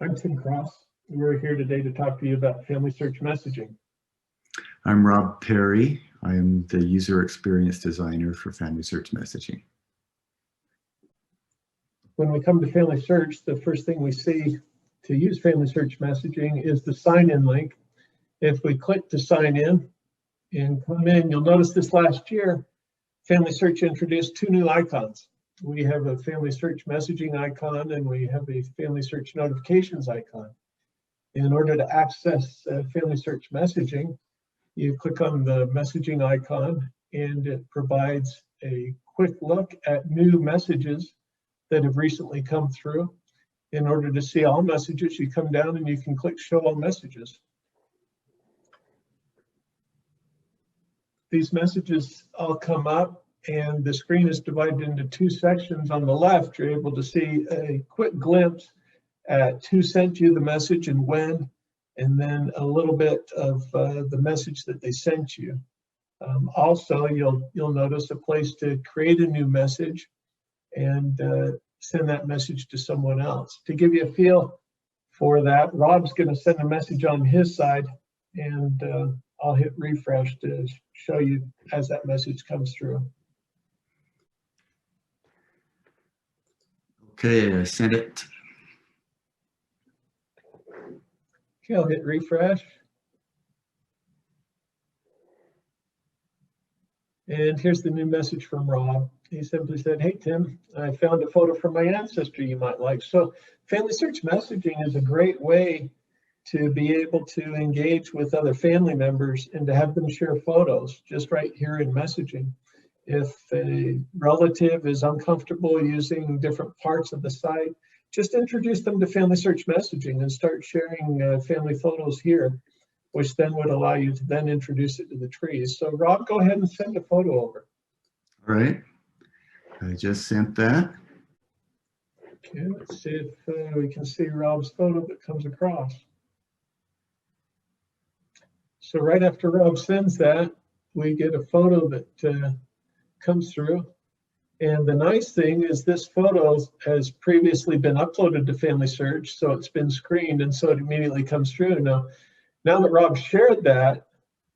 I'm Tim Cross. We're here today to talk to you about FamilySearch Messaging. I'm Rob Perry. I am the user experience designer for FamilySearch Messaging. When we come to FamilySearch, the first thing we see to use FamilySearch Messaging is the sign-in link. If we click to sign in and come in, you'll notice this last year, FamilySearch introduced two new icons. We have a FamilySearch Messaging icon and we have a FamilySearch Notifications icon. In order to access FamilySearch Messaging, you click on the messaging icon and it provides a quick look at new messages that have recently come through. In order to see all messages, you come down and you can click Show All Messages. These messages all come up and the screen is divided into two sections. On the left, you're able to see a quick glimpse at who sent you the message and when, and then a little bit of the message that they sent you. Also, you'll notice a place to create a new message and send that message to someone else. To give you a feel for that, Rob's going to send a message on his side, and I'll hit refresh to show you as that message comes through. Okay, I sent it. Okay, I'll hit refresh. And here's the new message from Rob. He simply said, "Hey Tim, I found a photo from my ancestry you might like." So FamilySearch Messaging is a great way to be able to engage with other family members and to have them share photos just right here in messaging. If a relative is uncomfortable using different parts of the site, just introduce them to FamilySearch Messaging and start sharing family photos here, which then would allow you to then introduce it to the trees. So Rob, go ahead and send a photo over. All right, I just sent that. Okay, let's see if we can see Rob's photo that comes across. So right after Rob sends that, we get a photo that comes through. And the nice thing is this photo has previously been uploaded to FamilySearch, so it's been screened, and so it immediately comes through. Now that Rob shared that,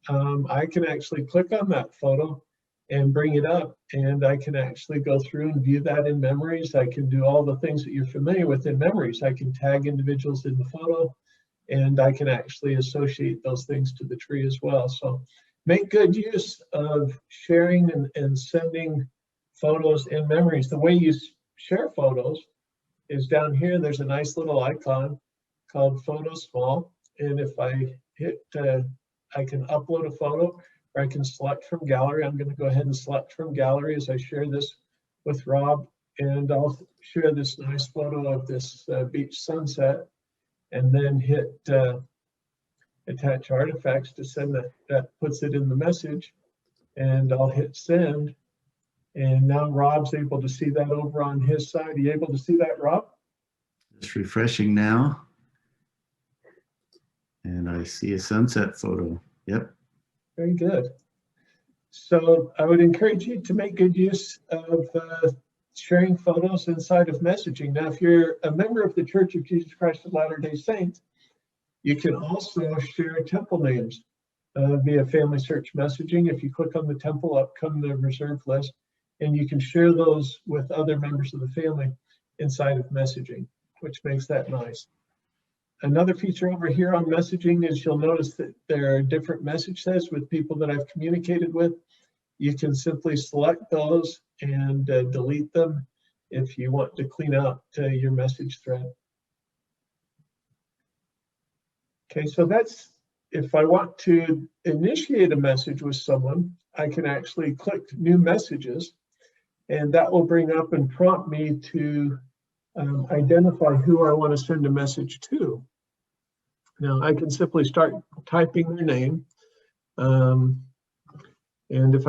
I can actually click on that photo and bring it up, and I can actually go through and view that in Memories. I can do all the things that you're familiar with in Memories. I can tag individuals in the photo, and I can actually associate those things to the tree as well. So make good use of sharing and sending photos in Memories. The way you share photos is down here. There's a nice little icon called Photo Small, and if I hit, I can upload a photo or I can select from gallery. I'm going to go ahead and select from gallery as I share this with Rob, and I'll share this nice photo of this beach sunset, and then hit attach artifacts to send that. That puts it in the message, and I'll hit send. And now Rob's able to see that over on his side. Are you able to see that, Rob? Just refreshing now. And I see a sunset photo. Yep. Very good. So I would encourage you to make good use of sharing photos inside of messaging. Now, if you're a member of the Church of Jesus Christ of Latter-day Saints, you can also share temple names via FamilySearch Messaging. If you click on the temple, up come the reserved list, and you can share those with other members of the family inside of messaging, which makes that nice. Another feature over here on messaging is you'll notice that there are different message sets with people that I've communicated with. You can simply select those and delete them if you want to clean out your message thread. Okay, so that's, if I want to initiate a message with someone, I can actually click New Messages, and that will bring up and prompt me to identify who I want to send a message to. Now I can simply start typing their name, and if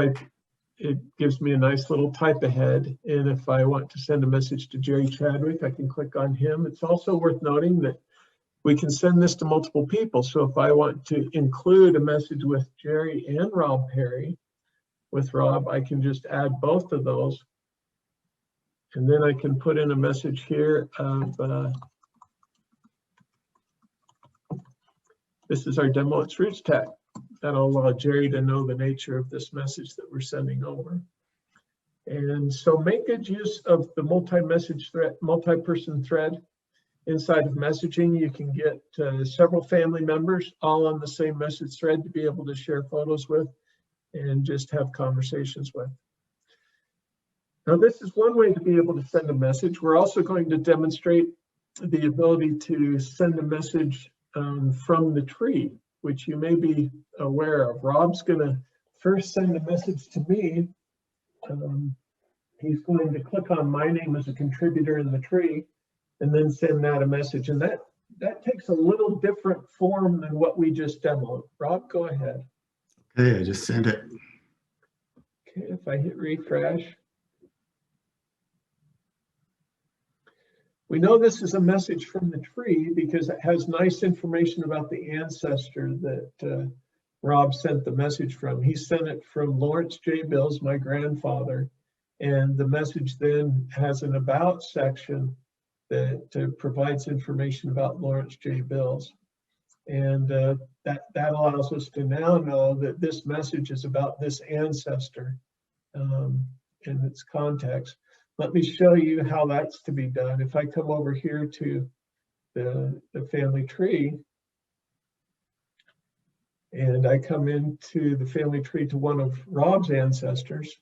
it gives me a nice little type ahead, and if I want to send a message to Jerry Chadwick, I can click on him. It's also worth noting that we can send this to multiple people. So if I want to include a message with Jerry and Rob Perry, with Rob, I can just add both of those. And then I can put in a message here of This is our demo. It's RootsTech. That'll allow Jerry to know the nature of this message that we're sending over. And so make good use of the multi-message thread, multi-person thread inside of messaging. You can get several family members all on the same message thread to be able to share photos with and just have conversations with. Now, this is one way to be able to send a message. We're also going to demonstrate the ability to send a message from the tree, which you may be aware of. Rob's going to first send a message to me. He's going to click on my name as a contributor in the tree and then send out a message. And that takes a little different form than what we just demoed. Rob, go ahead. Okay, I just sent it. Okay, if I hit refresh. We know this is a message from the tree because it has nice information about the ancestor that Rob sent the message from. He sent it from Lawrence J. Bills, my grandfather, and the message then has an about section that provides information about Lawrence J. Bills. And that allows us to now know that this message is about this ancestor in its context. Let me show you how that's to be done. If I come over here to the family tree, and I come into the family tree to one of Rob's ancestors,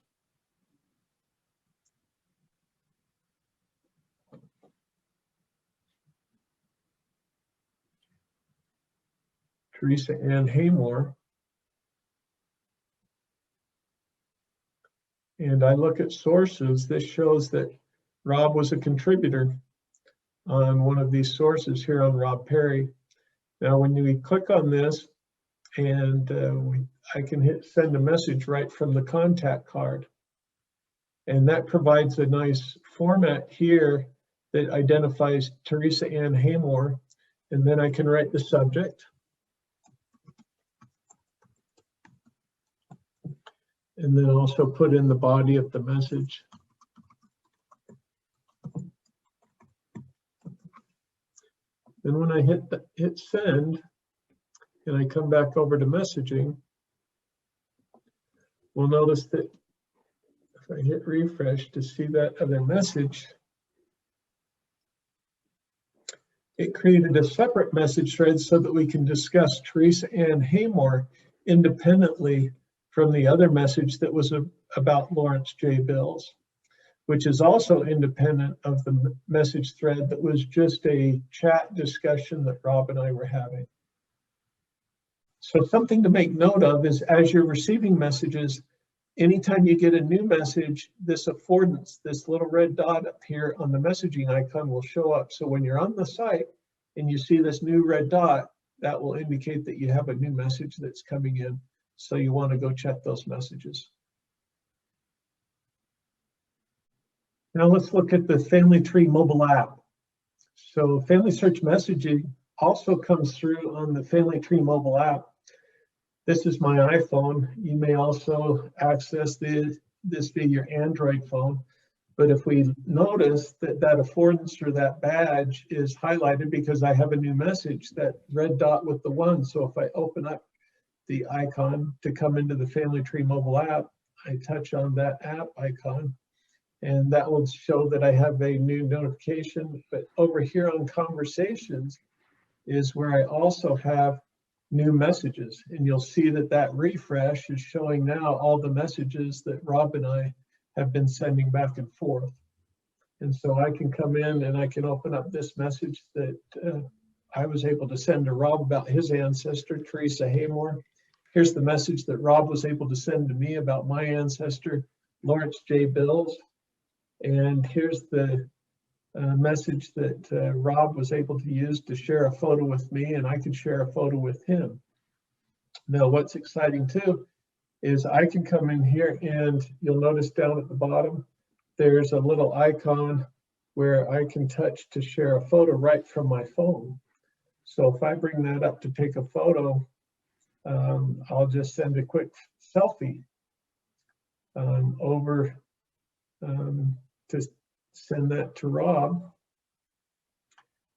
Teresa Ann Haymore, and I look at sources, this shows that Rob was a contributor on one of these sources here on Rob Perry. Now, when we click on this, and I can hit send a message right from the contact card. And that provides a nice format here that identifies Teresa Ann Haymore. And then I can write the subject. And then also put in the body of the message. Then when I hit send, and I come back over to messaging, we'll notice that if I hit refresh to see that other message, it created a separate message thread so that we can discuss Teresa Ann Haymore independently from the other message that was about Lawrence J. Bills, which is also independent of the message thread that was just a chat discussion that Rob and I were having. So something to make note of is as you're receiving messages, anytime you get a new message, this affordance, this little red dot up here on the messaging icon will show up. So when you're on the site and you see this new red dot, that will indicate that you have a new message that's coming in. So you want to go check those messages. Now let's look at the Family Tree mobile app. So FamilySearch Messaging also comes through on the Family Tree mobile app. This is my iPhone. You may also access this via your Android phone. But if we notice that affordance or that badge is highlighted because I have a new message, that red dot with the 1. So if I open up the icon to come into the Family Tree mobile app, I touch on that app icon, and that will show that I have a new notification. But over here on conversations is where I also have new messages, and you'll see that refresh is showing now all the messages that Rob and I have been sending back and forth. And so I can come in and I can open up this message that I was able to send to Rob about his ancestor, Teresa Haymore. Here's the message that Rob was able to send to me about my ancestor, Lawrence J. Bills. And here's the message that Rob was able to use to share a photo with me, and I could share a photo with him. Now, what's exciting too is I can come in here and you'll notice down at the bottom, there's a little icon where I can touch to share a photo right from my phone. So if I bring that up to take a photo, I'll just send a quick selfie over to send that to Rob.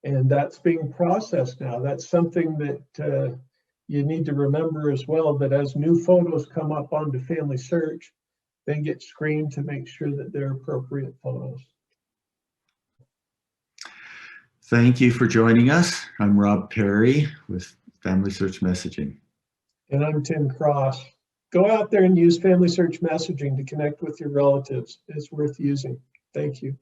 And that's being processed now. That's something that you need to remember as well that as new photos come up onto FamilySearch, they get screened to make sure that they're appropriate photos. Thank you for joining us. I'm Rob Perry with FamilySearch Messaging. And I'm Tim Cross. Go out there and use FamilySearch Messaging to connect with your relatives. It's worth using. Thank you.